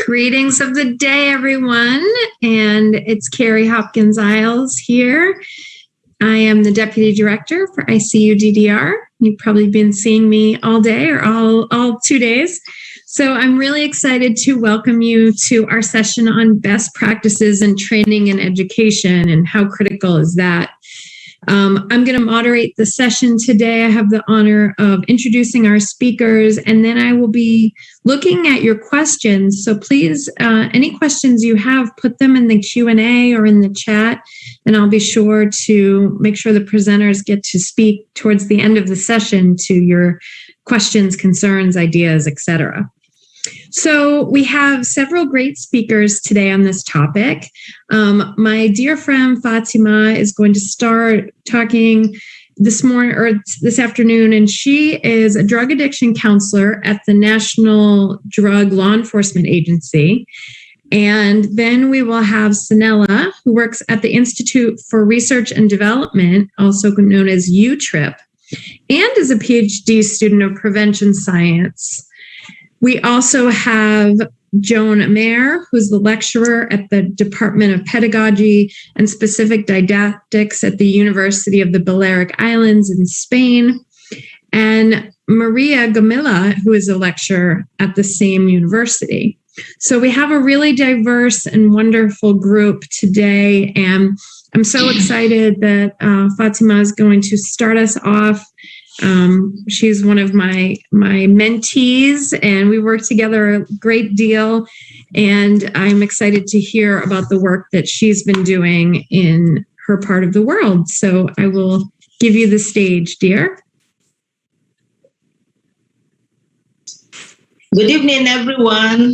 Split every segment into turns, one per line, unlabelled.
Greetings of the day, everyone. And it's Carrie Hopkins-Isles here. I am the Deputy Director for ICUDDR. You've probably been seeing me all day or all 2 days. So I'm really excited to welcome you to our session on best practices in training and education and how critical is that. I'm going to moderate the session today. I have the honor of introducing our speakers, and then I will be looking at your questions. So please, any questions you have, put them in the Q&A or in the chat, and I'll be sure to make sure the presenters get to speak towards the end of the session to your questions, concerns, ideas, etc. So we have several great speakers today on this topic. My dear friend Fatima is going to start talking this morning or this afternoon, and she is a drug addiction counselor at the National Drug Law Enforcement Agency. And then we will have Sanela, who works at the Institute for Research and Development, also known as Utrip, and is a PhD student of prevention science. We also have Joan Amer, who's the lecturer at the Department of Pedagogy and Specific Didactics at the University of the Balearic Islands in Spain, and Maria Gomila, who is a lecturer at the same university. So we have a really diverse and wonderful group today, and I'm so excited that Fatima is going to start us off. She's one of my mentees, and we work together a great deal, and I'm excited to hear about the work that she's been doing in her part of the world. So I will give you the stage, dear.
Good evening, everyone,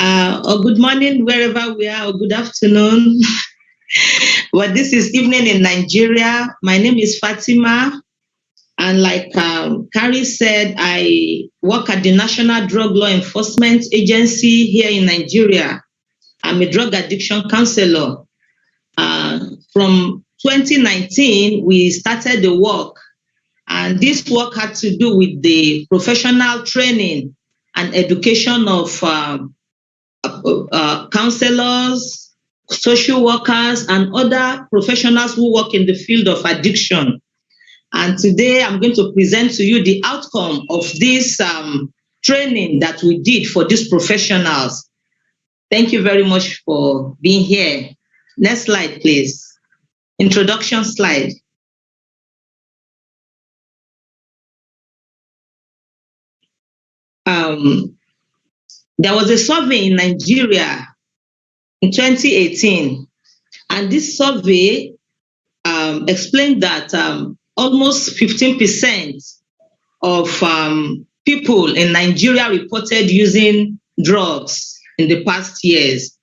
or good morning, wherever we are, or good afternoon. Well, this is evening in Nigeria. My name is Fatima. And like Carrie said, I work at the National Drug Law Enforcement Agency here in Nigeria. I'm a drug addiction counselor. From 2019, we started the work. And this work had to do with the professional training and education of counselors, social workers, and other professionals who work in the field of addiction. And today I'm going to present to you the outcome of this training that we did for these professionals. Thank you very much for being here. Next slide, please. Introduction slide. There was a survey in Nigeria in 2018, and this survey explained that almost 15% of people in Nigeria reported using drugs in the past years.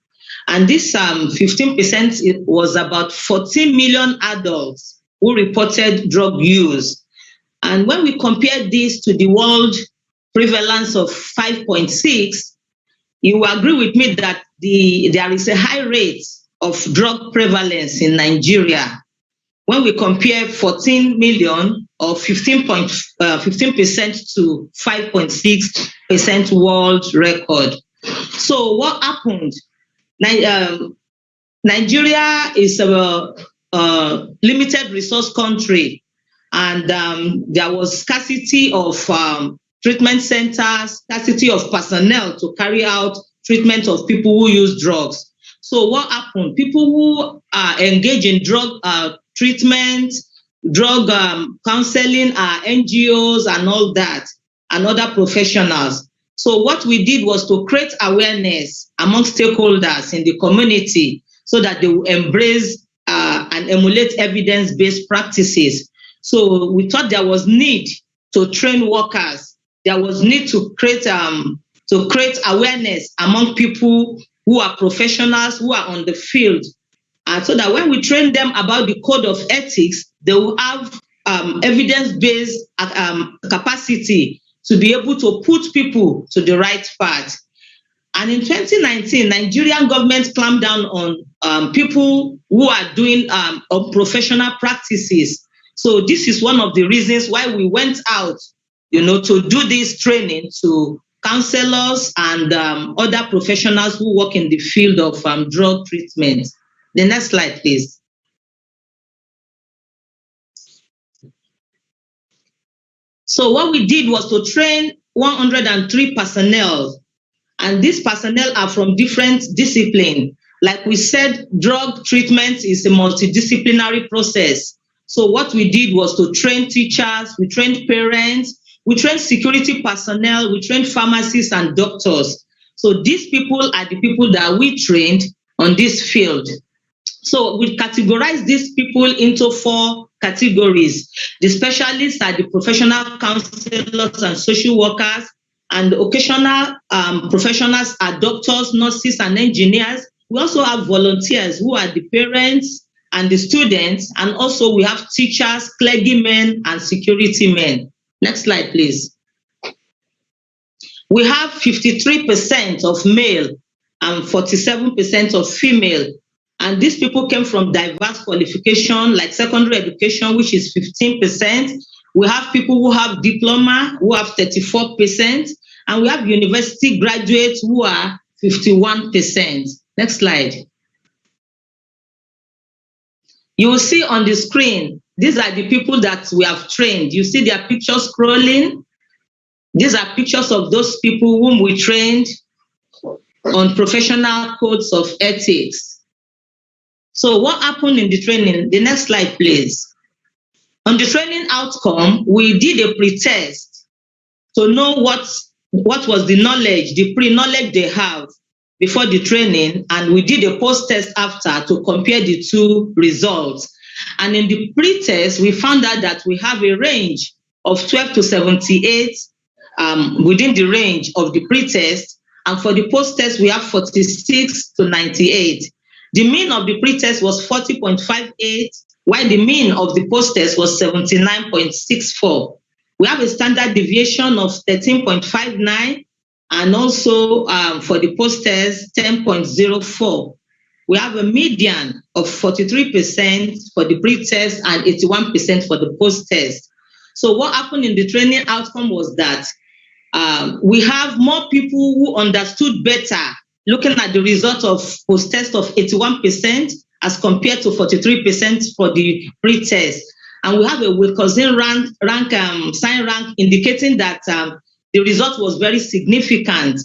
And this 15% was about 14 million adults who reported drug use. And when we compare this to the world prevalence of 5.6, you will agree with me that there is a high rate of drug prevalence in Nigeria. When we compare 14 million or 15% to 5.6% world record. So what happened? Nigeria is a limited resource country, and there was scarcity of treatment centers, scarcity of personnel to carry out treatment of people who use drugs. So what happened? People who engage in drug treatment, drug counseling, NGOs and all that, and other professionals. So what we did was to create awareness among stakeholders in the community so that they will embrace and emulate evidence-based practices. So we thought there was need to train workers. There was need to create awareness among people who are professionals, who are on the field. So that when we train them about the code of ethics, they will have evidence-based capacity to be able to put people to the right path. And in 2019, Nigerian government clamped down on people who are doing unprofessional practices. So this is one of the reasons why we went out, to do this training to counselors, and other professionals who work in the field of drug treatment. The next slide, please. So what we did was to train 103 personnel, and these personnel are from different disciplines. Like we said, drug treatment is a multidisciplinary process. So what we did was to train teachers, we trained parents, we trained security personnel, we trained pharmacists and doctors. So these people are the people that we trained on this field. So we categorize these people into 4 categories. The specialists are the professional counselors and social workers, and the occasional professionals are doctors, nurses, and engineers. We also have volunteers who are the parents and the students, and also we have teachers, clergymen, and security men. Next slide, please. We have 53% of male and 47% of female. And these people came from diverse qualification, like secondary education, which is 15%. We have people who have diploma, who have 34%. And we have university graduates who are 51%. Next slide. You will see on the screen, these are the people that we have trained. You see their pictures scrolling. These are pictures of those people whom we trained on professional codes of ethics. So what happened in the training? The next slide, please. On the training outcome, we did a pre-test to know what was the knowledge, the pre-knowledge they have before the training, and we did a post-test after to compare the 2 results. And in the pre-test, we found out that we have a range of 12 to 78 within the range of the pre-test, and for the post-test, we have 46 to 98. The mean of the pre-test was 40.58, while the mean of the post-test was 79.64. We have a standard deviation of 13.59, and also for the post-test, 10.04. We have a median of 43% for the pre-test and 81% for the post-test. So what happened in the training outcome was that we have more people who understood better, looking at the result of post-test of 81% as compared to 43% for the pre-test. And we have a Wilcoxon sign rank indicating that the result was very significant,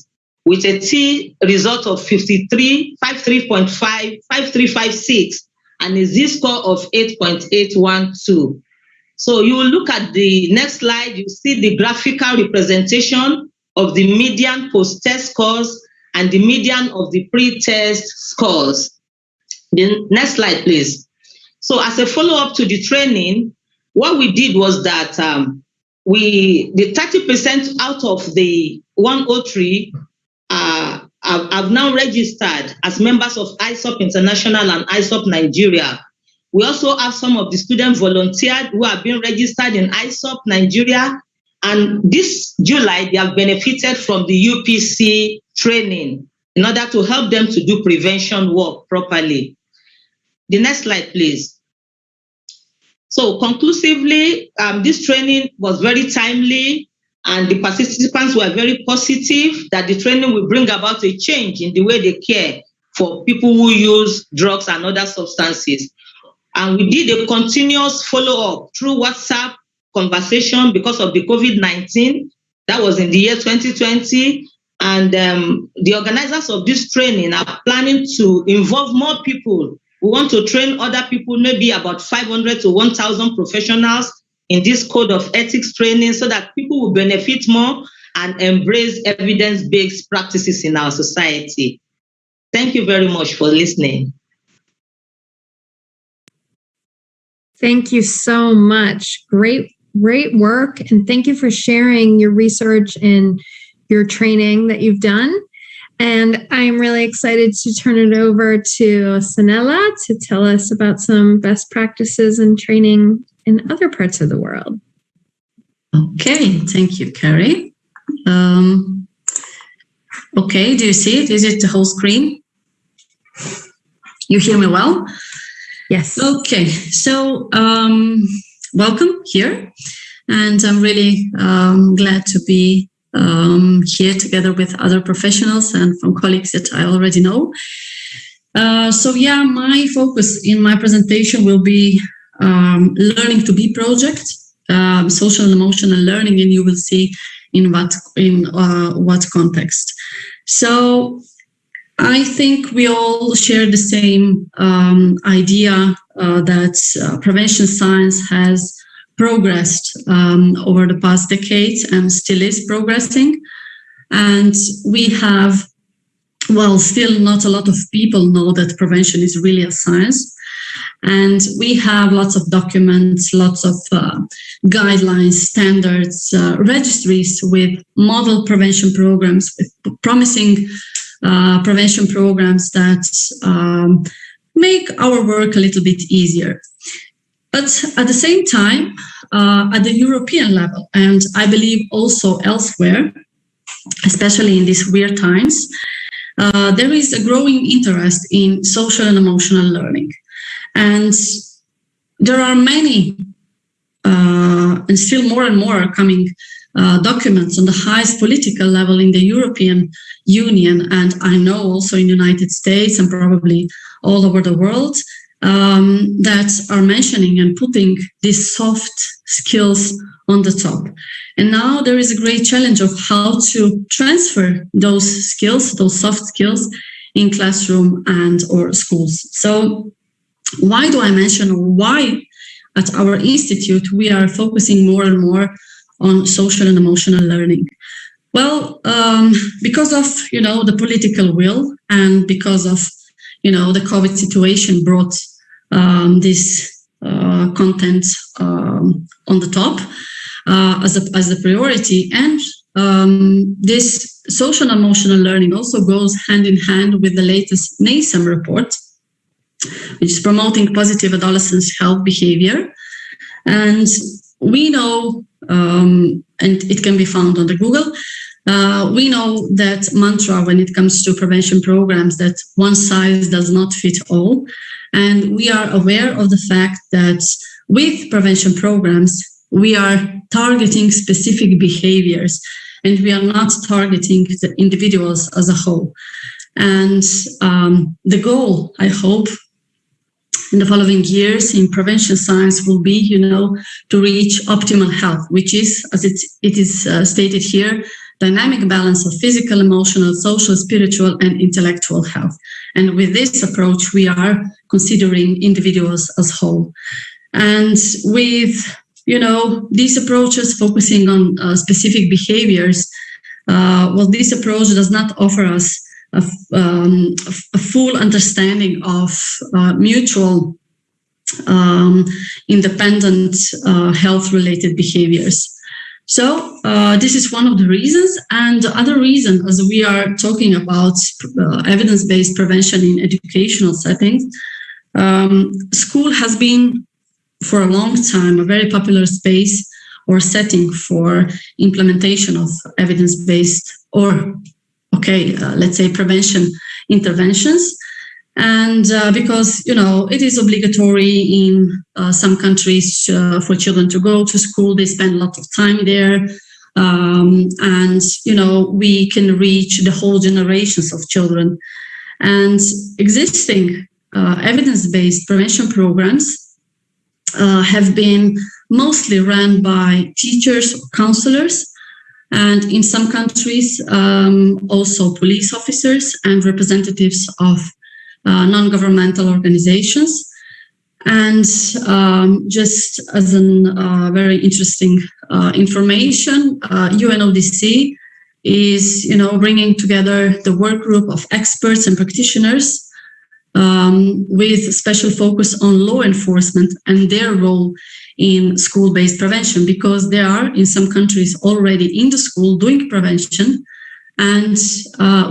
with a T result of 53.56, and a Z score of 8.812. So you will look at the next slide, you see the graphical representation of the median post-test scores and the median of the pre-test scores. The next slide, please. So as a follow-up to the training, what we did was that the 30% out of the 103 have now registered as members of ISOP International and ISOP Nigeria. We also have some of the students volunteered who have been registered in ISOP Nigeria, and this July they have benefited from the UPC training in order to help them to do prevention work properly. The next slide, please. So conclusively, this training was very timely, and the participants were very positive that the training will bring about a change in the way they care for people who use drugs and other substances. And we did a continuous follow-up through WhatsApp conversation because of the COVID-19. That was in the year 2020. And the organizers of this training are planning to involve more people. We want to train other people, maybe about 500 to 1,000 professionals in this code of ethics training, so that people will benefit more and embrace evidence-based practices in our society. Thank you very much for listening.
Thank you so much. Great work. And thank you for sharing your research and your training that you've done. And I'm really excited to turn it over to Sanela to tell us about some best practices and training in other parts of the world.
Okay, thank you, Carrie. Okay, do you see it? Is it the whole screen? You hear me well?
Yes.
Okay, so welcome here. And I'm really glad to be here together with other professionals and from colleagues that I already know. So yeah, my focus in my presentation will be learning to be project, social and emotional learning, and you will see in what context. So I think we all share the same idea that prevention science has progressed over the past decades and still is progressing. And we have, well, still not a lot of people know that prevention is really a science. And we have lots of documents, lots of guidelines, standards, registries with model prevention programs, with promising prevention programs that make our work a little bit easier. But at the same time, at the European level, and I believe also elsewhere, especially in these weird times, there is a growing interest in social and emotional learning. And there are many, and still more and more are coming, documents on the highest political level in the European Union, and I know also in the United States and probably all over the world, that are mentioning and putting these soft skills on the top. And now there is a great challenge of how to transfer those skills, those soft skills, in classroom and or schools. So why do I mention, or why at our institute we are focusing more and more on social and emotional learning? Well, because of, the political will, and because of, the COVID situation brought this content on the top as a priority. And this social and emotional learning also goes hand in hand with the latest NASEM report, which is promoting positive adolescence health behavior. And we know, and it can be found on the Google, we know that mantra when it comes to prevention programs, that one size does not fit all. And we are aware of the fact that with prevention programs, we are targeting specific behaviors, and we are not targeting the individuals as a whole. And the goal, I hope, in the following years in prevention science will be, to reach optimal health, which is, as it is stated here, dynamic balance of physical, emotional, social, spiritual, and intellectual health. And with this approach, we are considering individuals as whole. And with, these approaches focusing on specific behaviors, this approach does not offer us a full understanding of mutual independent health-related behaviors. So this is one of the reasons. And the other reason, as we are talking about evidence-based prevention in educational settings, school has been for a long time a very popular space or setting for implementation of evidence-based or, let's say prevention interventions. And because, it is obligatory in some countries for children to go to school, they spend a lot of time there. And, we can reach the whole generations of children. And existing evidence-based prevention programs have been mostly run by teachers or counselors, and in some countries also police officers and representatives of non-governmental organizations. And just as a very interesting information, UNODC is bringing together the work group of experts and practitioners with special focus on law enforcement and their role in school-based prevention, because they are in some countries already in the school doing prevention. And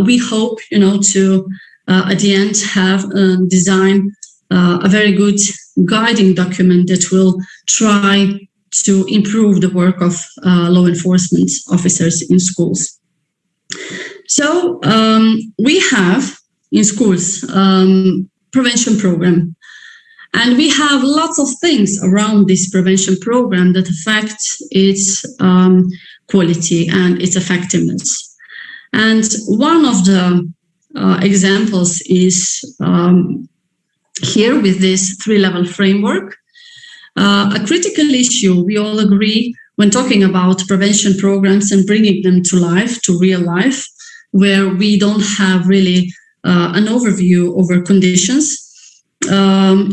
we hope, to at the end have design a very good guiding document that will try to improve the work of law enforcement officers in schools. So we have in schools prevention program, and we have lots of things around this prevention program that affect its quality and its effectiveness. And one of the examples is here with this 3-level framework. A critical issue, we all agree, when talking about prevention programs and bringing them to life, to real life, where we don't have really an overview over conditions,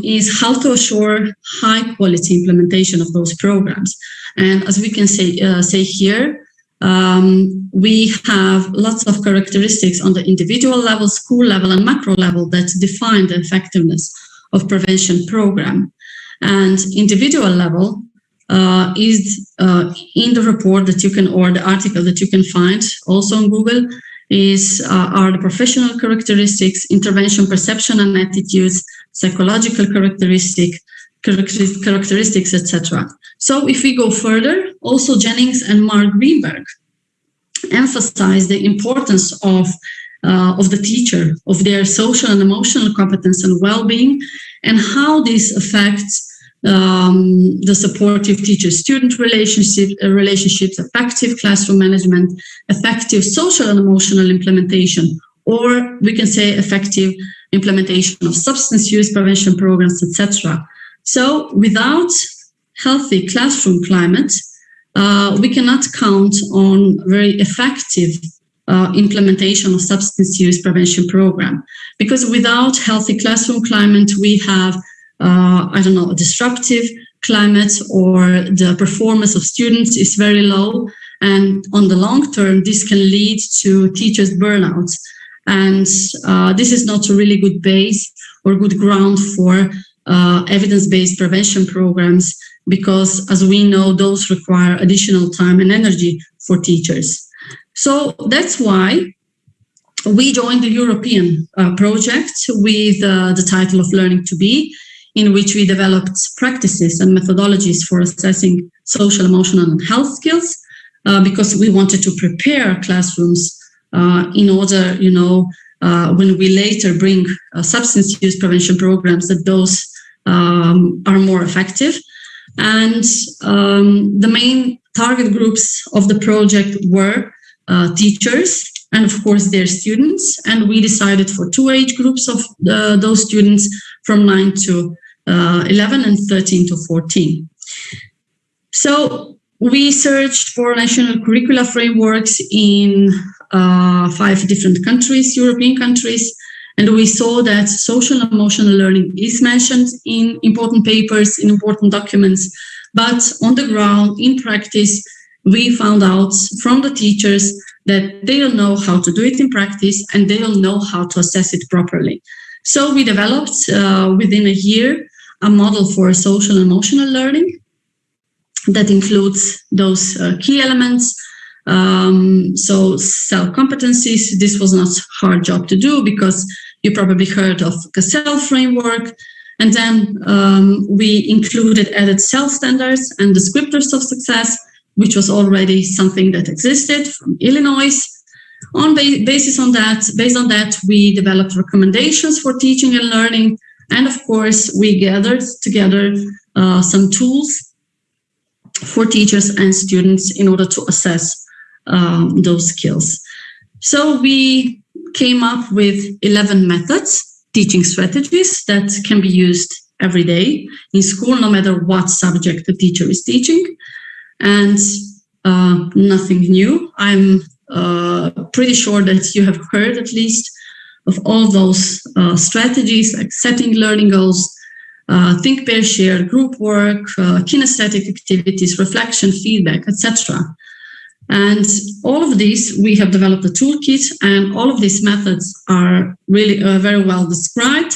is how to assure high quality implementation of those programs. And as we can say here, we have lots of characteristics on the individual level, school level, and macro level that define the effectiveness of prevention program. And individual level is in the report that you can, or the article that you can find also on Google, are the professional characteristics, intervention perception and attitudes, psychological characteristics, etc. So if we go further, also Jennings and Mark Greenberg emphasize the importance of the teacher, of their social and emotional competence and well-being, and how this affects the supportive teacher-student relationships, effective classroom management, effective social and emotional implementation, or we can say effective implementation of substance use prevention programs, etc. So without healthy classroom climate, we cannot count on very effective implementation of substance use prevention program, because without healthy classroom climate, we have a disruptive climate, or the performance of students is very low. And on the long term, this can lead to teachers' burnout. And this is not a really good base or good ground for evidence-based prevention programs, because as we know, those require additional time and energy for teachers. So that's why we joined the European project with the title of Learning to Be, in which we developed practices and methodologies for assessing social, emotional, and health skills, because we wanted to prepare classrooms in order, when we later bring substance use prevention programs, that those are more effective. And the main target groups of the project were teachers and, of course, their students. And we decided for 2 age groups of those students, from 9 to 11 and 13 to 14. So we searched for national curricula frameworks in 5 different countries, European countries, and we saw that social and emotional learning is mentioned in important papers, in important documents, but on the ground, in practice, we found out from the teachers that they don't know how to do it in practice, and they don't know how to assess it properly. So we developed within a year a model for social and emotional learning that includes those key elements. So self-competencies, this was not a hard job to do, because you probably heard of Cassell framework. And then we added self-standards and descriptors of success, which was already something that existed from Illinois. Based on that, we developed recommendations for teaching and learning. And of course, we gathered together some tools for teachers and students in order to assess those skills. So we came up with 11 methods, teaching strategies that can be used every day in school, no matter what subject the teacher is teaching. And nothing new. I'm pretty sure that you have heard at least of all those strategies, like setting learning goals, think, pair, share, group work, kinesthetic activities, reflection, feedback, etc. And all of these, we have developed a toolkit, and all of these methods are really very well described.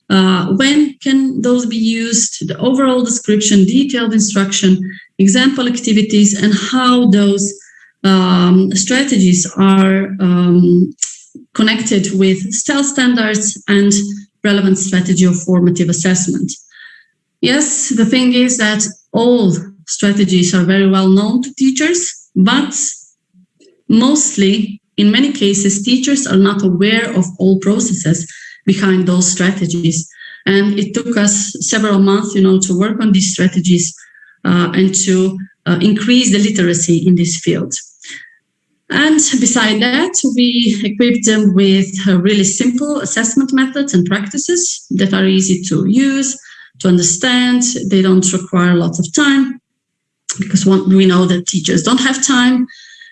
When can those be used, the overall description, detailed instruction, example activities, and how those strategies are connected with STEL standards and relevant strategy of formative assessment. Yes, the thing is that all strategies are very well known to teachers, but mostly, in many cases, teachers are not aware of all processes behind those strategies. And it took us several months, to work on these strategies and to increase the literacy in this field. And beside that, we equip them with really simple assessment methods and practices that are easy to use, to understand. They don't require lots of time, because we know that teachers don't have time,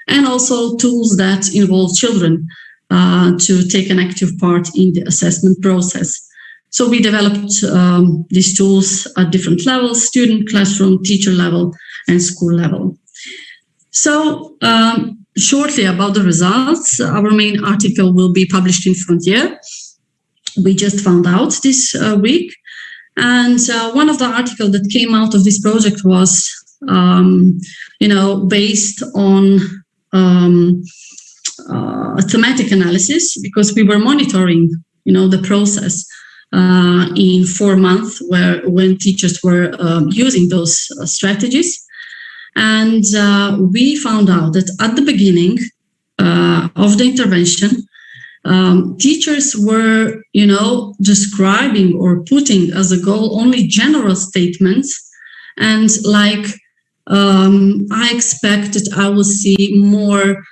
and also tools that involve children to take an active part in the assessment process. So we developed these tools at different levels: student, classroom, teacher level, and school level. So shortly about the results, our main article will be published in Frontier. We just found out this week. And one of the articles that came out of this project was, based on a thematic analysis, because we were monitoring, the process in 4 months when teachers were using those strategies. And we found out that at the beginning of the intervention, teachers were, describing or putting as a goal only general statements, and like, I expected I will see more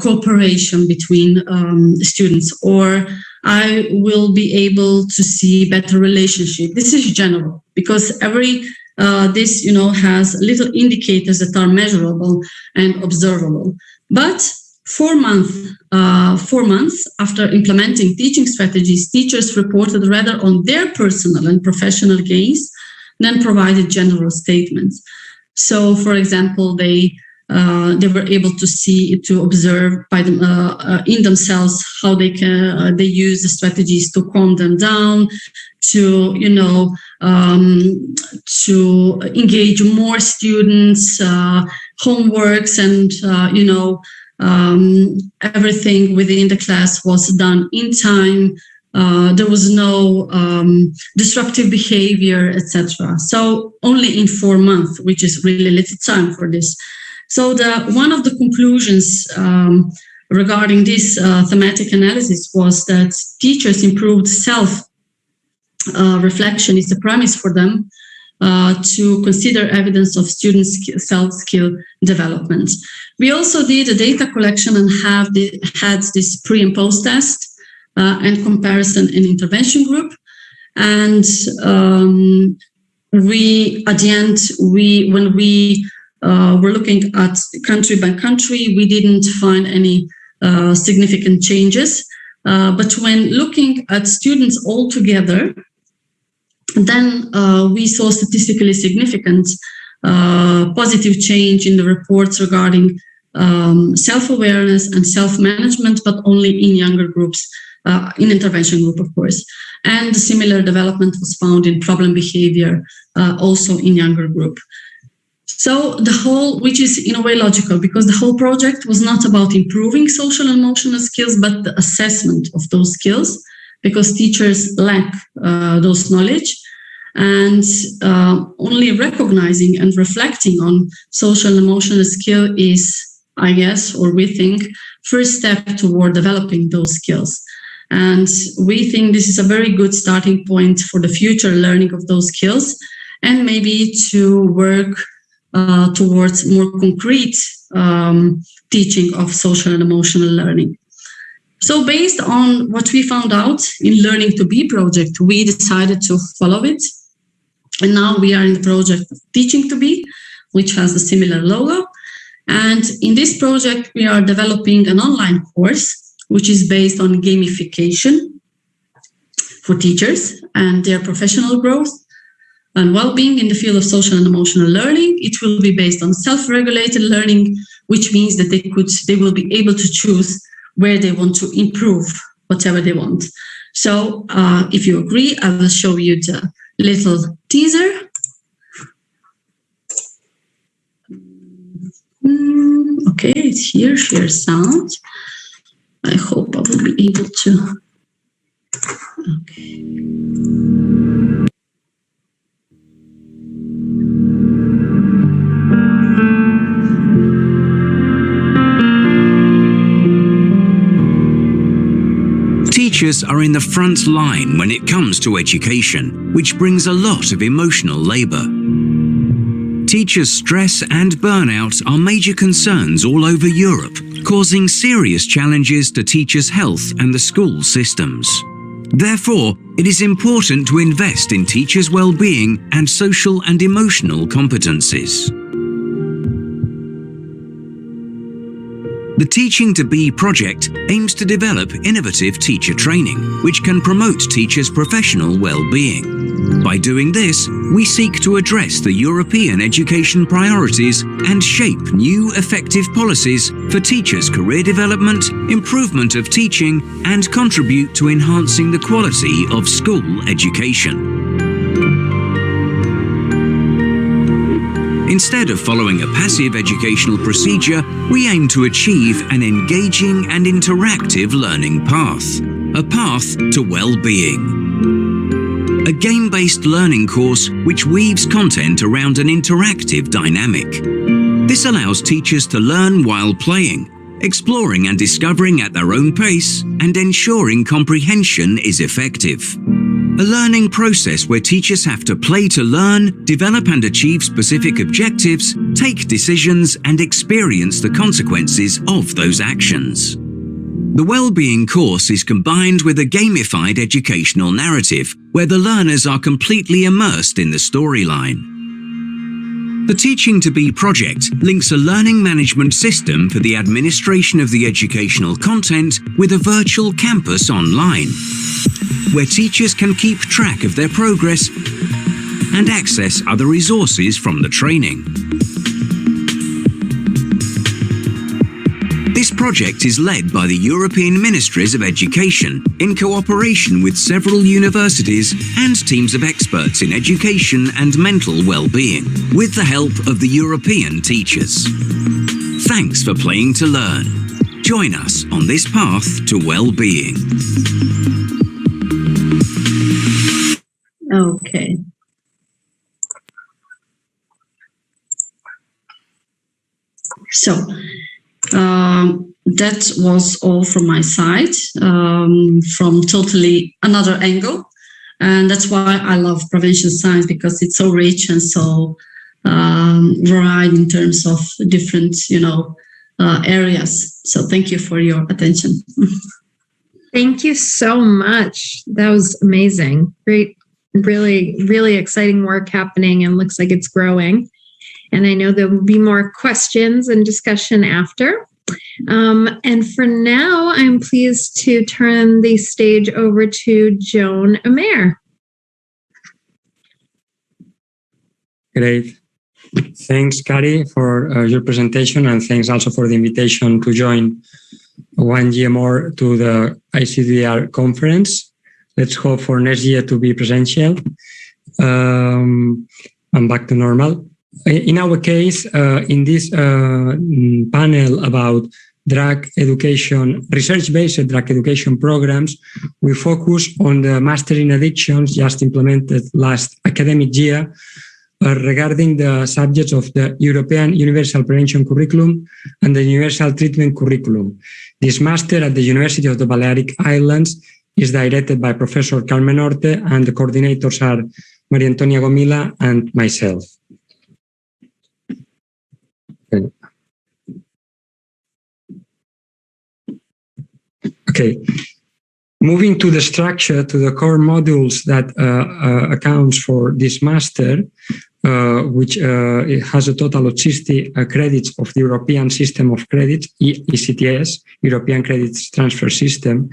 cooperation between students, or I will be able to see better relationship. This is general, because this has little indicators that are measurable and observable. But 4 months after implementing teaching strategies, teachers reported rather on their personal and professional gains than provided general statements. So, for example, they were able to observe in themselves how they use the strategies to calm them down, to to engage more students, homeworks, and everything within the class was done in time. There was no disruptive behavior, etc. So only in 4 months, which is really little time for this. So one of the conclusions regarding this thematic analysis was that teachers improved self-reflection is the premise for them to consider evidence of students' self-skill development. We also did a data collection and had this pre and post test and comparison and intervention group. And at the end, when we were looking at country by country, we didn't find any significant changes. But when looking at students all together, then we saw statistically significant positive change in the reports regarding self-awareness and self-management, but only in younger groups, in intervention group, of course. And similar development was found in problem behavior, also in younger group. So the whole, which is in a way logical, because the whole project was not about improving social and emotional skills, but the assessment of those skills, because teachers lack those knowledge. And only recognizing and reflecting on social and emotional skill is, I guess, or we think, first step toward developing those skills. And we think this is a very good starting point for the future learning of those skills, and maybe to work towards more concrete teaching of social and emotional learning. So based on what we found out in Learning to Be project, we decided to follow it. And now we are in the project of Teaching to Be, which has a similar logo. And in this project, we are developing an online course, which is based on gamification for teachers and their professional growth and well-being in the field of social and emotional learning. It will be based on self-regulated learning, which means that they will be able to choose where they want to improve whatever they want. So if you agree, I will show you the little teaser. Okay, it's here, share sound. I hope I will be able to. Okay.
Teachers are in the front line when it comes to education, which brings a lot of emotional labor. Teachers' stress and burnout are major concerns all over Europe, causing serious challenges to teachers' health and the school systems. Therefore, it is important to invest in teachers' well-being and social and emotional competencies. The Teaching to Be project aims to develop innovative teacher training, which can promote teachers' professional well-being. By doing this, we seek to address the European education priorities and shape new effective policies for teachers' career development, improvement of teaching, and contribute to enhancing the quality of school education. Instead of following a passive educational procedure, we aim to achieve an engaging and interactive learning path, a path to well-being. A game-based learning course which weaves content around an interactive dynamic. This allows teachers to learn while playing, exploring and discovering at their own pace, and ensuring comprehension is effective. A learning process where teachers have to play to learn, develop and achieve specific objectives, take decisions, and experience the consequences of those actions. The Wellbeing course is combined with a gamified educational narrative where the learners are completely immersed in the storyline. The Teaching to Be project links a learning management system for the administration of the educational content with a virtual campus online, where teachers can keep track of their progress and access other resources from the training. This project is led by the European Ministries of Education in cooperation with several universities and teams of experts in education and mental well-being, with the help of the European teachers. Thanks for playing to learn. Join us on this path to well-being.
Okay. So that was all from my side, from totally another angle. And that's why I love prevention science, because it's so rich and so varied in terms of different, areas. So thank you for your attention.
Thank you so much. That was amazing. Great, really, really exciting work happening, and looks like it's growing. And I know there will be more questions and discussion after. And for now, I'm pleased to turn the stage over to Joan Amer.
Great. Thanks, Carrie, for your presentation, and thanks also for the invitation to join one year more to the ICUDDR conference. Let's hope for next year to be presential and back to normal. In our case, in this panel about drug education, research-based drug education programs, we focus on the Master in Addictions just implemented last academic year regarding the subjects of the European Universal Prevention Curriculum and the Universal Treatment Curriculum. This master at the University of the Balearic Islands is directed by Professor Carmen Orte, and the coordinators are Antònia Gomila and myself. Okay, moving to the structure, to the core modules that accounts for this master, which it has a total of 60 credits of the European System of Credits, ECTS, European Credits Transfer System.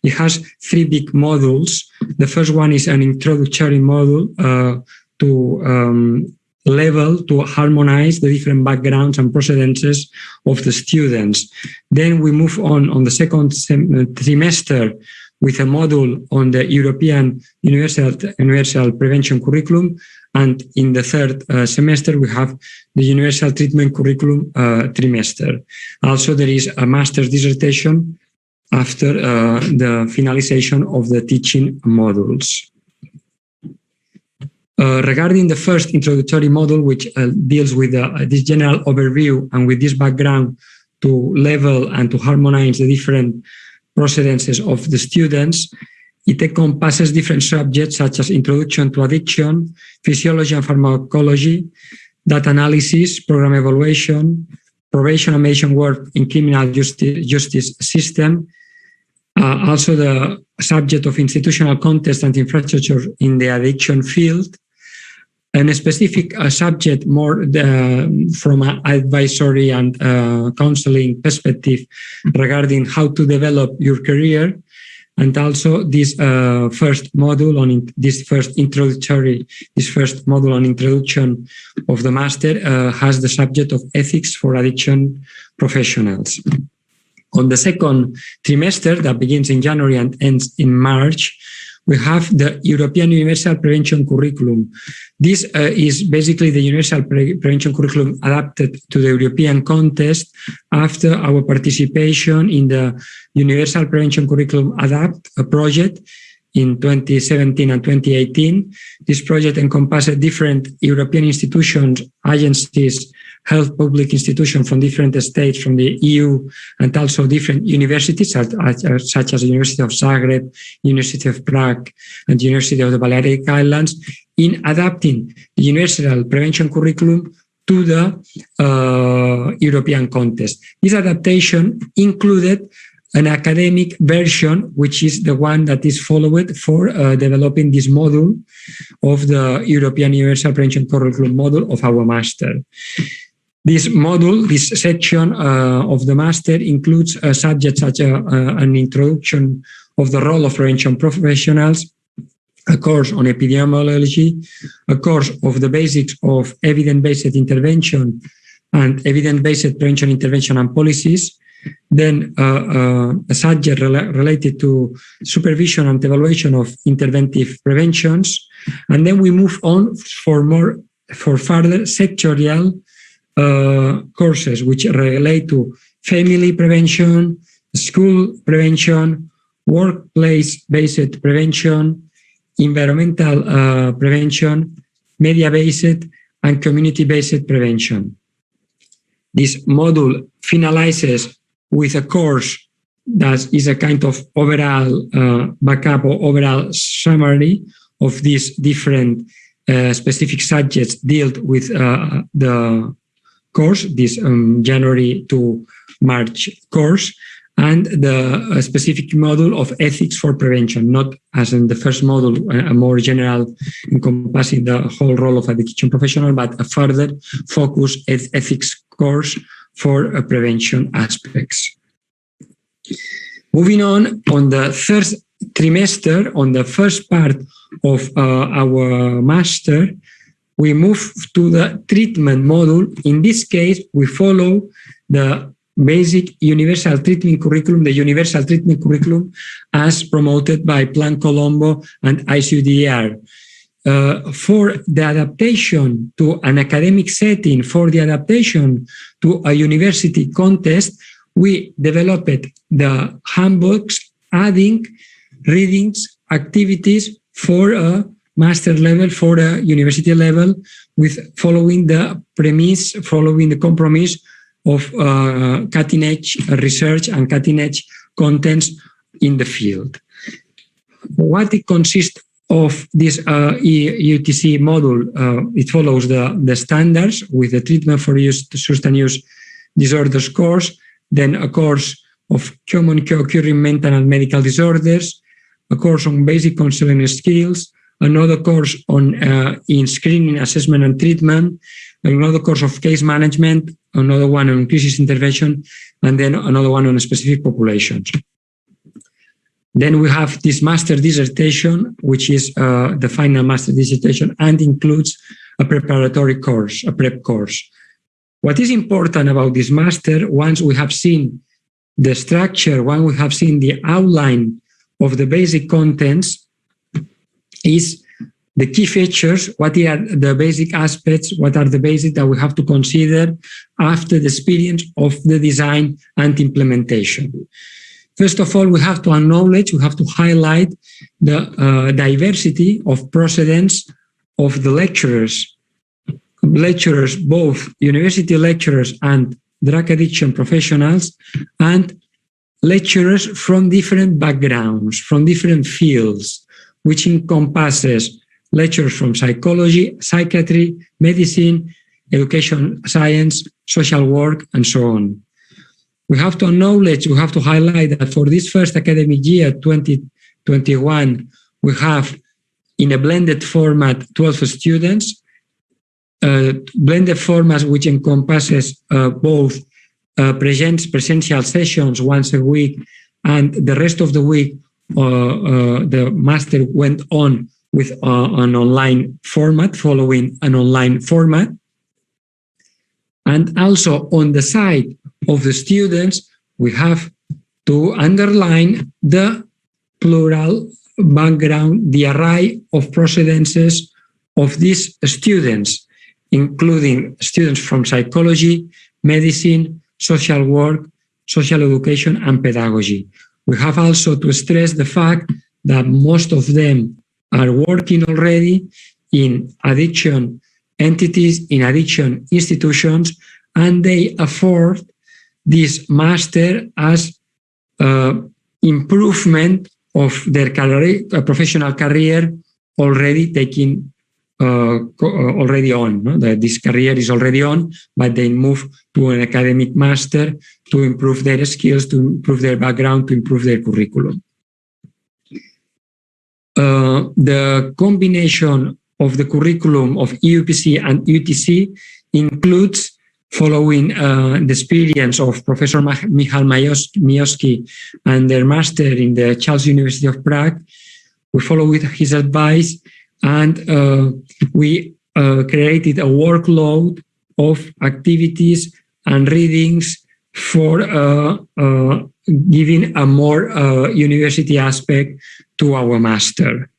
It has 3 big modules. The first one is an introductory module to harmonize the different backgrounds and procedences of the students. Then we move on the second trimester with a module on the European Universal Prevention Curriculum. And in the third semester, we have the Universal Treatment Curriculum trimester. Also, there is a master's dissertation after the finalization of the teaching modules. Regarding the first introductory module, which deals with this general overview and with this background to level and to harmonize the different procedences of the students, it encompasses different subjects such as Introduction to Addiction, Physiology and Pharmacology, data analysis, program evaluation, probation and mediation work in criminal justice system, also the subject of institutional context and infrastructure in the addiction field, and a specific subject more from an advisory and counseling perspective regarding how to develop your career. And also this first module on this first module on introduction of the master has the subject of ethics for addiction professionals. On the second trimester that begins in January and ends in March, we have the European Universal Prevention Curriculum. This is basically the Universal Prevention Curriculum adapted to the European context after our participation in the Universal Prevention Curriculum Adapt project in 2017 and 2018. This project encompasses different European institutions, agencies, health public institutions from different states, from the EU, and also different universities such as the University of Zagreb, University of Prague, and University of the Balearic Islands, in adapting the Universal Prevention Curriculum to the European context. This adaptation included an academic version, which is the one that is followed for developing this module of the European Universal Prevention Curriculum module of our master. This module, this section of the master includes subjects such as an introduction of the role of prevention professionals, a course on epidemiology, a course of the basics of evidence-based intervention and evidence-based prevention intervention and policies, then a subject related to supervision and evaluation of interventive preventions, and then we move on for further sectorial courses which relate to family prevention, school prevention, workplace-based prevention, environmental prevention, media-based and community-based prevention. This module finalizes with a course that is a kind of overall backup or overall summary of these different specific subjects dealt with the course, this January to March course, and the specific module of ethics for prevention, not as in the first module, a more general encompassing the whole role of addiction professional, but a further focused ethics course for prevention aspects. Moving on the third trimester, on the first part of our master, we move to the treatment module. In this case, we follow the basic universal treatment curriculum, the universal treatment curriculum as promoted by Plan Colombo and ICUDDR. For the adaptation to an academic setting, for the adaptation to a university context, we developed the handbooks, adding readings, activities for a master level, for a university level, with following the premise, following the compromise of cutting-edge research and cutting-edge contents in the field. What it consists of this UTC module, it follows the standards with the treatment for substance use disorders course, then a course of common co-occurring mental and medical disorders, a course on basic counseling skills, another course on in screening, assessment and treatment, another course of case management, another one on crisis intervention, and then another one on specific populations. Then we have this master dissertation, which is the final master dissertation and includes a preparatory course, a prep course. What is important about this master, once we have seen the structure, once we have seen the outline of the basic contents, is the key features, what are the basic aspects, what are the basics that we have to consider after the experience of the design and implementation. First of all, we have to acknowledge, we have to highlight the diversity of precedents of the lecturers, both university lecturers and drug addiction professionals, and lecturers from different backgrounds, from different fields, which encompasses lecturers from psychology, psychiatry, medicine, education, science, social work, and so on. We have to highlight that for this first academic year, 2021, we have in a blended format 12 students, blended format which encompasses both presential sessions once a week, and the rest of the week the master went on with an online format, following an online format. And also on the side of the students, we have to underline the plural background, the array of procedences of these students, including students from psychology, medicine, social work, social education, and pedagogy. We have also to stress the fact that most of them are working already in addiction entities, in addiction institutions, and they afford this master as improvement of their career, professional career already taking already on. No? This career is already on, but they move to an academic master to improve their skills, to improve their background, to improve their curriculum. The combination of the curriculum of UPC and UTC includes, following the experience of Professor Michal Majowski and their master in the Charles University of Prague, we followed his advice, and we created a workload of activities and readings for giving a more university aspect to our master.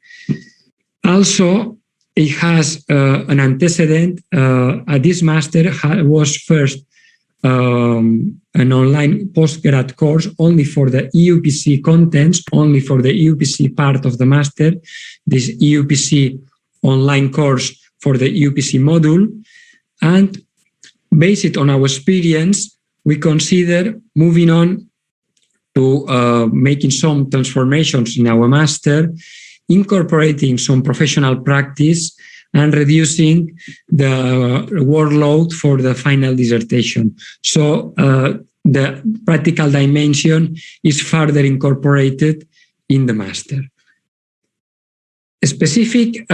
Also, it has an antecedent. This master was first an online postgrad course only for the UPC contents, only for the UPC part of the master, this UPC online course for the UPC module. And based on our experience, we consider moving on to making some transformations in our master, incorporating some professional practice, and reducing the workload for the final dissertation. So the practical dimension is further incorporated in the master. Specific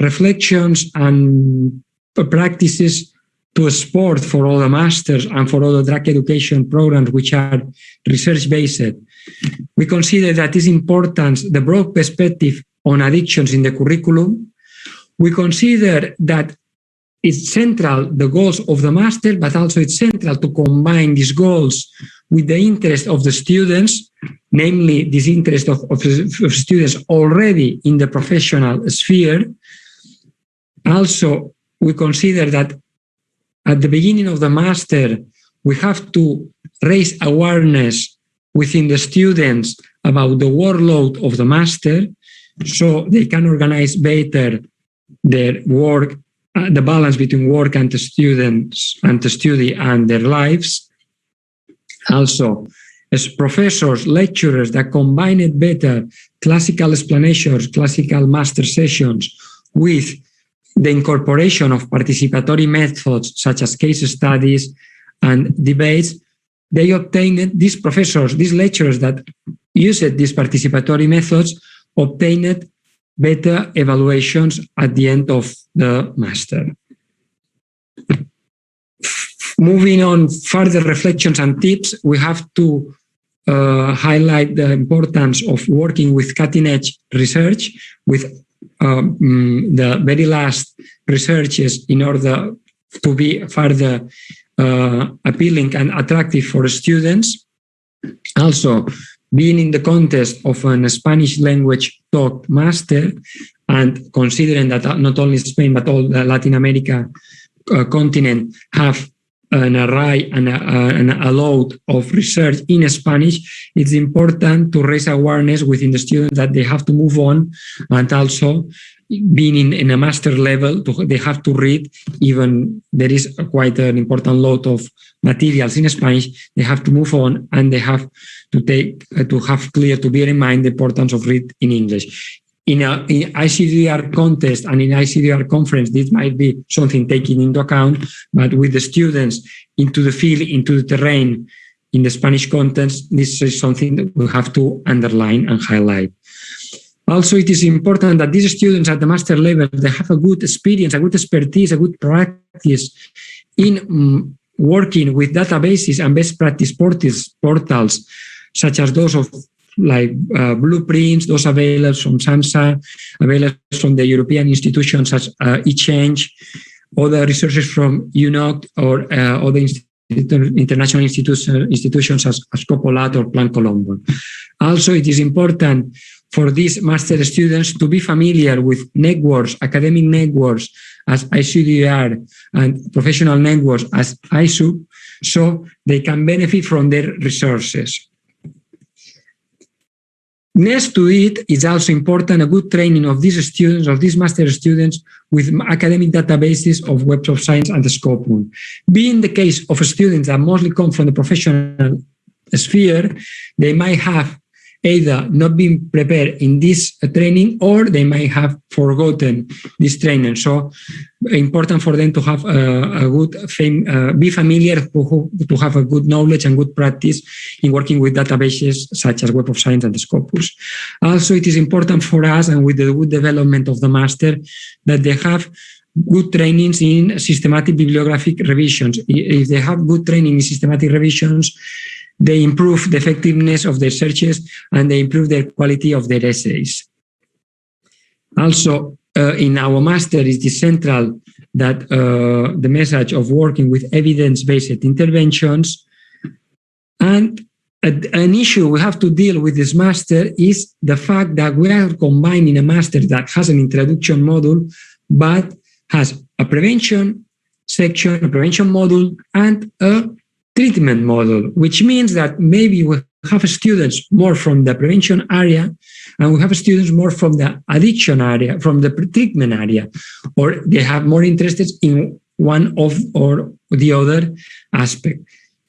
reflections and practices to sport for all the masters and for all the drug education programs which are research-based. We consider that it's important the broad perspective on addictions in the curriculum. We consider that it's central, the goals of the master, but also it's central to combine these goals with the interest of the students, namely this interest of students already in the professional sphere. Also, we consider that at the beginning of the master, we have to raise awareness within the students about the workload of the master, so they can organize better their work, the balance between work and the students and the study and their lives. Also, as professors, lecturers that combine it better, classical explanations, classical master sessions with the incorporation of participatory methods such as case studies and debates, they obtained, these professors, these lecturers that used these participatory methods obtained better evaluations at the end of the master. Moving on, further reflections and tips, we have to highlight the importance of working with cutting-edge research, with the very last researches in order to be further appealing and attractive for students. Also, being in the context of a Spanish language taught master, and considering that not only Spain but all the Latin America continent have an array and a load of research in Spanish, it's important to raise awareness within the students that they have to move on, and also being in a master level, they have to read, even there is quite an important load of materials in Spanish, they have to move on, and they have to take, to have clear, to bear in mind the importance of read in English. in ICUDDR contest and in ICUDDR conference, this might be something taken into account, but with the students into the field, into the terrain, in the Spanish context, this is something that we have to underline and highlight. Also, it is important that these students at the master level, they have a good experience, a good expertise, a good practice in working with databases and best practice portals, such as those of blueprints, those available from SAMSA, available from the European institutions such as eChange, other resources from UNOC or other international institutions as Popoola or Plan Colombo. Also, it is important for these master students to be familiar with networks, academic networks as ICUDDR and professional networks as ISUP, so they can benefit from their resources. Next to it, it's also important a good training of these students, of these master students, with academic databases of Web of Science and the Scopum. Being the case of students that mostly come from the professional sphere, they might have either not been prepared in this training or they might have forgotten this training. So important for them to have a good, be familiar, to have a good knowledge and good practice in working with databases such as Web of Science and the Scopus. Also, it is important for us, and with the good development of the master, that they have good trainings in systematic bibliographic revisions. If they have good training in systematic revisions, they improve the effectiveness of their searches and they improve the quality of their essays. Also, in our master is the central that the message of working with evidence-based interventions. And an issue we have to deal with this master is the fact that we are combining a master that has an introduction module, but has a prevention section, a prevention module, and a treatment model, which means that maybe we have students more from the prevention area and we have students more from the addiction area, from the treatment area, or they have more interest in one of or the other aspect.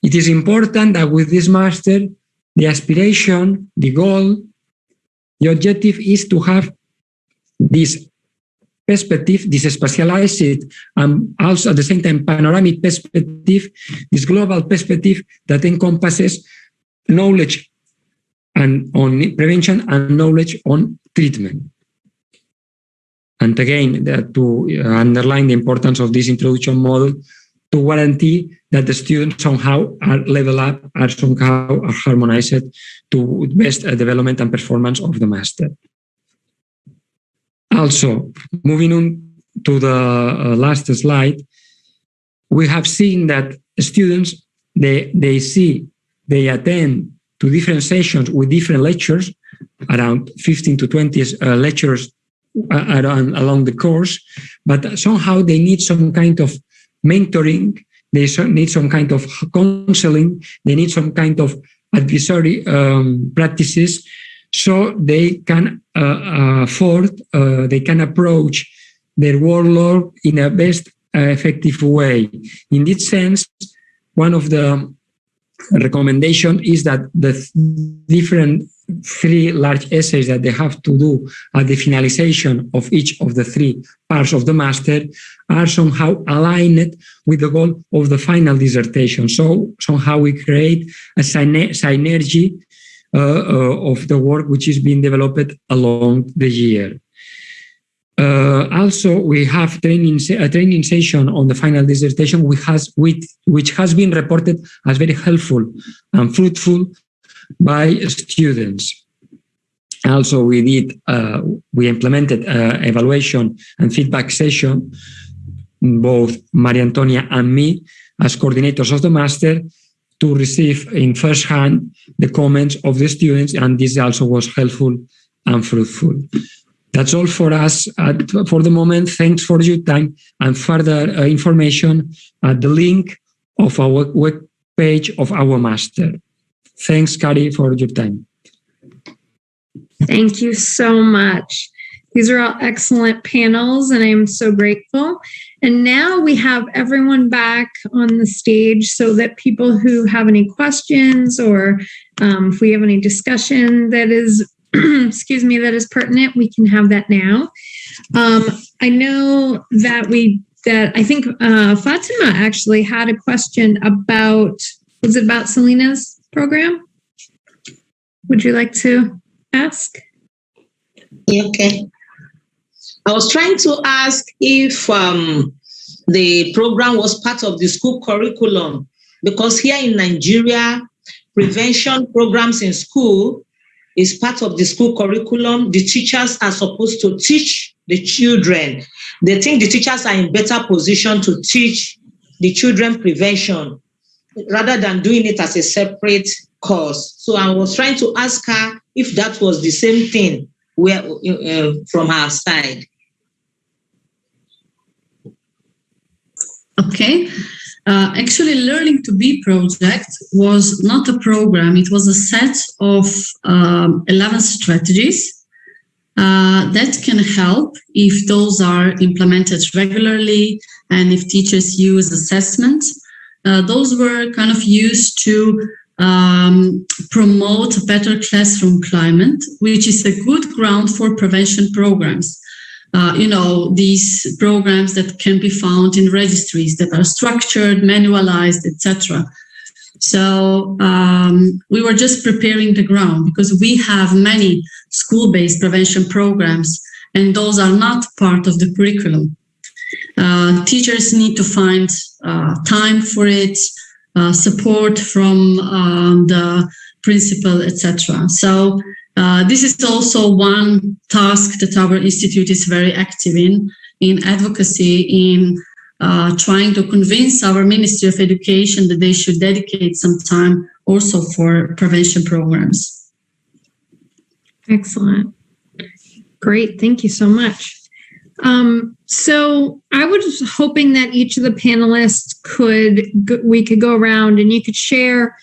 It is important that with this master, the aspiration, the goal, the objective is to have this perspective, this specialized and also at the same time panoramic perspective, this global perspective that encompasses knowledge and on prevention and knowledge on treatment. And again, to underline the importance of this introduction model to guarantee that the students somehow are level up, are somehow are harmonized to best development and performance of the master. Also, moving on to the last slide, we have seen that students, they attend to different sessions with different lectures, around 15 to 20 lectures along the course, but somehow they need some kind of mentoring, they need some kind of counseling, they need some kind of advisory practices, so they can they can approach their workload in a best effective way. In this sense, one of the recommendations is that the different 3 large essays that they have to do at the finalization of each of the 3 parts of the master are somehow aligned with the goal of the final dissertation. So somehow we create a synergy of the work which is being developed along the year. Also, we have a training session on the final dissertation which has been reported as very helpful and fruitful by students. Also, we implemented evaluation and feedback session, both Maria Antònia and me as coordinators of the master, to receive in first hand the comments of the students, and this also was helpful and fruitful. That's all for us for the moment. Thanks for your time, and further information at the link of our web page of our master. Thanks, Kari, for your time.
Thank you so much. These are all excellent panels, and I'm so grateful. And now we have everyone back on the stage so that people who have any questions or if we have any discussion that is excuse me, that is pertinent, we can have that now. I know that I think Fatima actually had a question about, was it about Selena's program? Would you like to ask?
Okay. I was trying to ask if the program was part of the school curriculum, because here in Nigeria, prevention programs in school is part of the school curriculum. The teachers are supposed to teach the children. They think the teachers are in better position to teach the children prevention rather than doing it as a separate course. So I was trying to ask her if that was the same thing from her side.
Okay. Actually, Learning to Be project was not a program. It was a set of 11 strategies that can help if those are implemented regularly and if teachers use assessment. Those were kind of used to promote a better classroom climate, which is a good ground for prevention programs. These programs that can be found in registries that are structured, manualized, etc. So we were just preparing the ground because we have many school-based prevention programs and those are not part of the curriculum. Teachers need to find time for it, support from the principal, etc. So this is also one task that our institute is very active in advocacy, in trying to convince our Ministry of Education that they should dedicate some time also for prevention programs.
Excellent. Great. Thank you so much. So I was hoping that each of the panelists we could go around and you could share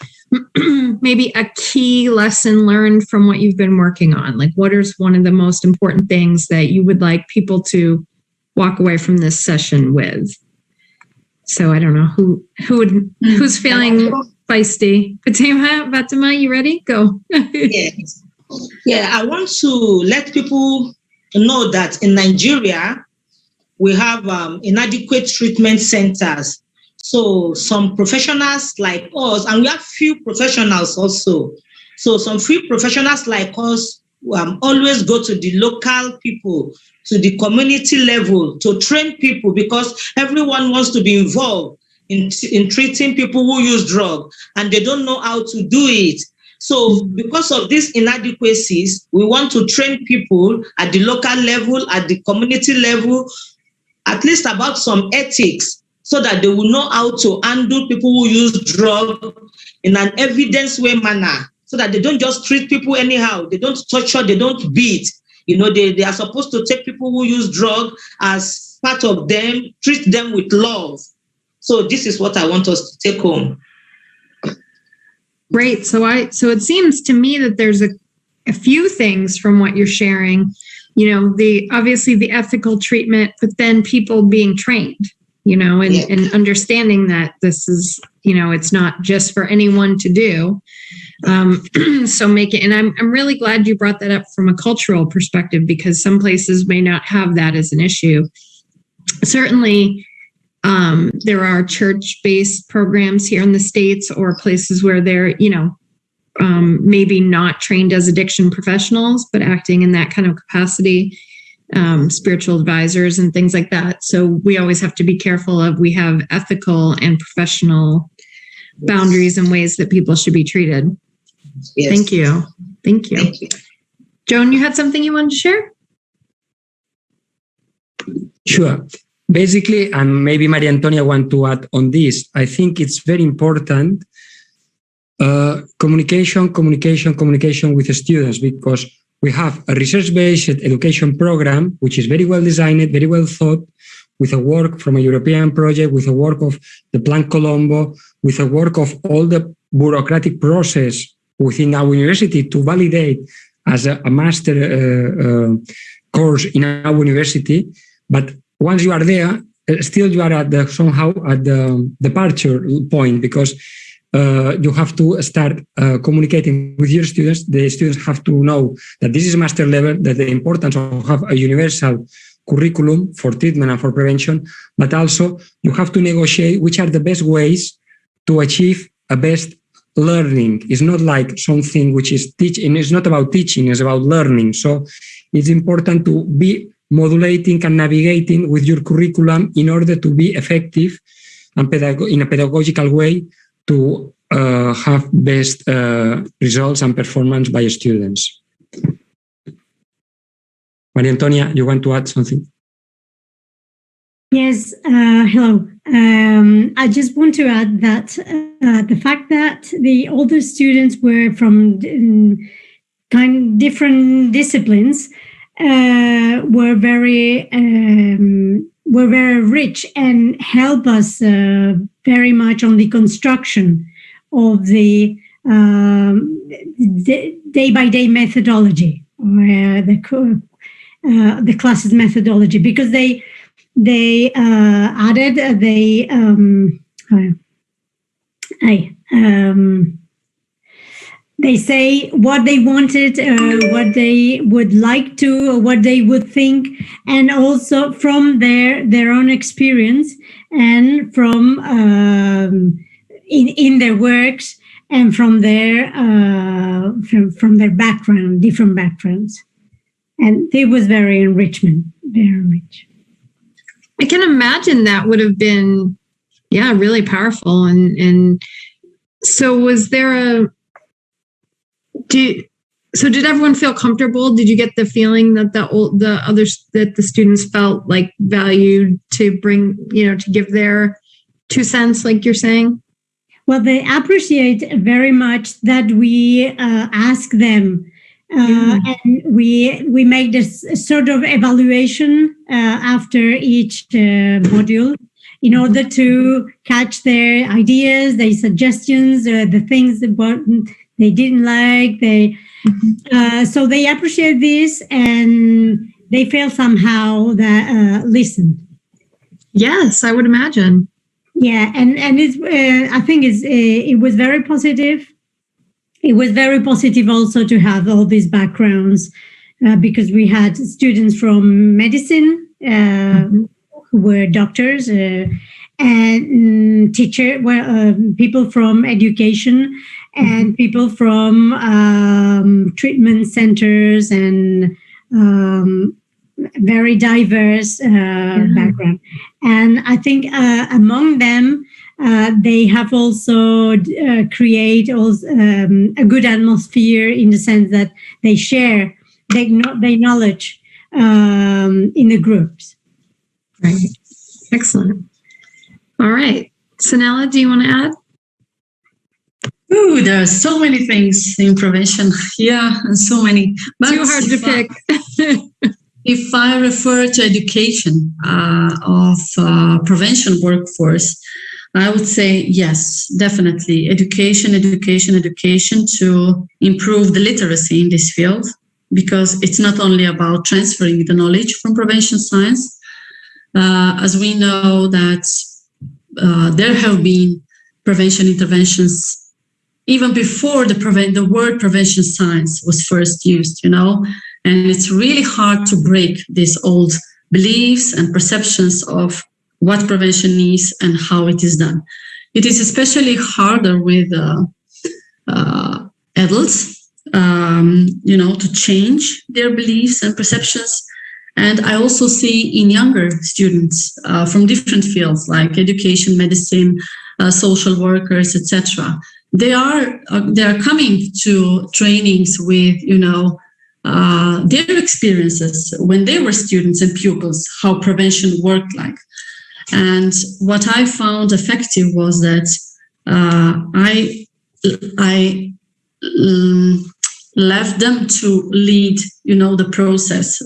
maybe a key lesson learned from what you've been working on. Like, what is one of the most important things that you would like people to walk away from this session with? So I don't know who's feeling feisty. Fatima, you ready? Go.
Yes. Yeah, I want to let people know that in Nigeria, we have inadequate treatment centers. So some professionals like us, and we have few professionals also. So some few professionals like us always go to the local people, to the community level to train people, because everyone wants to be involved in treating people who use drugs and they don't know how to do it. So because of these inadequacies, we want to train people at the local level, at the community level, at least about some ethics, so that they will know how to handle people who use drugs in an evidence-based manner, so that they don't just treat people anyhow. They don't torture, they don't beat. They are supposed to take people who use drugs as part of them, treat them with love. So this is what I want us to take home.
Great. So it seems to me that there's a few things from what you're sharing. Obviously the ethical treatment, but then people being trained, and understanding that this is, it's not just for anyone to do. So make it, and I'm really glad you brought that up from a cultural perspective, because some places may not have that as an issue. Certainly, there are church-based programs here in the States, or places where they're, maybe not trained as addiction professionals, but acting in that kind of capacity, spiritual advisors and things like that. So we always have to be careful we have ethical and professional boundaries and ways that people should be treated. Yes. Thank you. Thank you. Joan, you had something you wanted to share?
Sure. Basically, and maybe Maria Antònia want to add on this, I think it's very important communication with the students, because we have a research-based education program, which is very well designed, very well thought, with a work from a European project, with a work of the Plan Colombo, with a work of all the bureaucratic process within our university to validate as a master course in our university. But once you are there, still you are somehow at the departure point, because you have to start communicating with your students. The students have to know that this is master level, that the importance of have a universal curriculum for treatment and for prevention, but also you have to negotiate which are the best ways to achieve a best learning. It's not like something which is teaching, it's not about teaching, it's about learning. So it's important to be modulating and navigating with your curriculum in order to be effective and in a pedagogical way to have best results and performance by students. Maria Antònia, you want to add something?
Yes, hello. I just want to add that the fact that the older students were from different disciplines were very rich and help us very much on the construction of the day-by-day methodology, or the classes methodology, because they added they say what they wanted, what they would like to, or what they would think, and also from their own experience and from in their works and from their background, different backgrounds, and it was very enrichment, very rich.
I can imagine that would have been, really powerful. And so was there did everyone feel comfortable? Did you get the feeling that the students felt like valued to bring, to give their 2 cents, like you're saying?
Well, they appreciate very much that we ask them. And we make this sort of evaluation after each module in order to catch their ideas, their suggestions, the things that they didn't like. So they appreciate this and they feel somehow that listened.
Yes, I would imagine.
Yeah, and it's I think it was very positive. It was very positive also to have all these backgrounds because we had students from medicine who were doctors and people from education and people from treatment centers and very diverse background. And I think among them, they have also create also, a good atmosphere in the sense that they share their knowledge in the groups.
Right. Excellent. All right. Sanela, do you want to add?
Ooh, there are so many things in prevention. Yeah, so many. But
too hard to pick.
If I refer to education of prevention workforce, I would say yes, definitely. Education to improve the literacy in this field, because it's not only about transferring the knowledge from prevention science. As we know that there have been prevention interventions even before the word prevention science was first used, and it's really hard to break these old beliefs and perceptions of what prevention is and how it is done. It is especially harder with adults, to change their beliefs and perceptions. And I also see in younger students from different fields like education, medicine, social workers, etc. They are coming to trainings with, their experiences when they were students and pupils, how prevention worked like. And what I found effective was that I left them to lead, the process,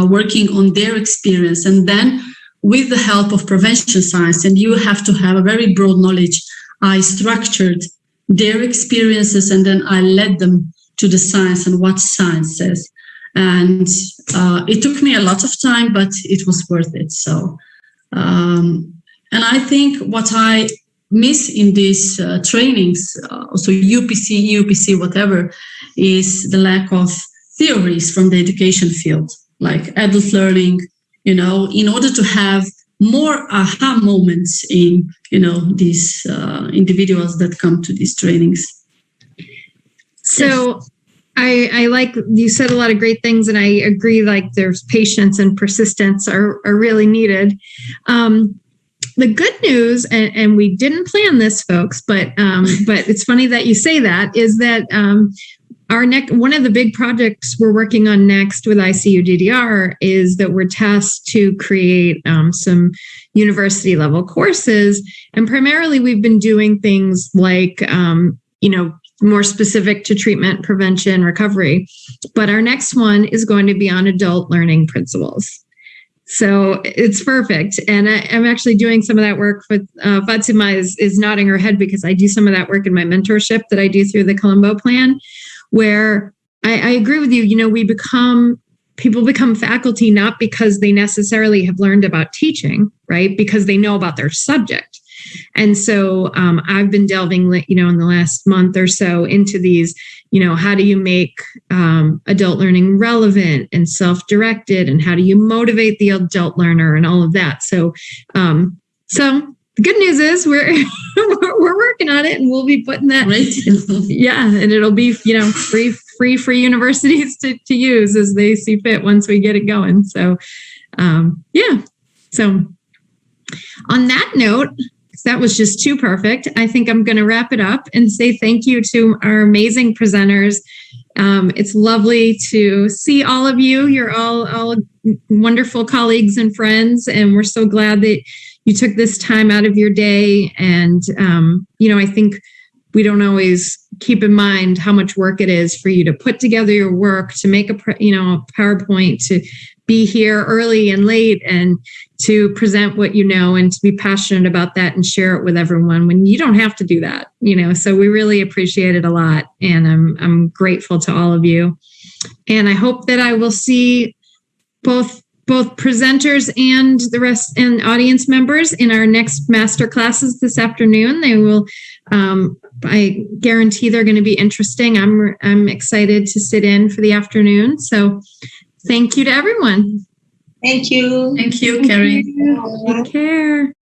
working on their experience. And then with the help of prevention science, and you have to have a very broad knowledge, I structured their experiences and then I led them to the science and what science says. And it took me a lot of time, but it was worth it. So, and I think what I miss in these trainings, also UPC, EUPC, whatever, is the lack of theories from the education field, like adult learning, in order to have more aha moments in, these individuals that come to these trainings.
So I like, you said a lot of great things, and I agree, like there's patience and persistence are really needed. The good news, and we didn't plan this, folks, but it's funny that you say that, is that one of the big projects we're working on next with ICUDDR is that we're tasked to create some university level courses. And primarily we've been doing things like, more specific to treatment, prevention, recovery. But our next one is going to be on adult learning principles. So it's perfect. And I'm actually doing some of that work with Fatima is nodding her head, because I do some of that work in my mentorship that I do through the Colombo Plan, where I agree with you. People become faculty not because they necessarily have learned about teaching, right? Because they know about their subject. And so I've been delving, in the last month or so into these, how do you make adult learning relevant and self-directed, and how do you motivate the adult learner and all of that. So the good news is we're working on it, and we'll be putting that, and it'll be, free for universities to use as they see fit once we get it going. So, So on that note, that was just too perfect. I think I'm going to wrap it up and say thank you to our amazing presenters. It's lovely to see all of you. You're all wonderful colleagues and friends, and we're so glad that you took this time out of your day. And, I think we don't always keep in mind how much work it is for you to put together your work, to make a PowerPoint, to be here early and late, and to present what you know, and to be passionate about that and share it with everyone when you don't have to do that, So we really appreciate it a lot. And I'm grateful to all of you. And I hope that I will see both presenters and the rest and audience members in our next master classes this afternoon. They will, I guarantee they're going to be interesting. I'm excited to sit in for the afternoon. So thank you to everyone.
Thank you.
Thank you, Carrie.
Take care.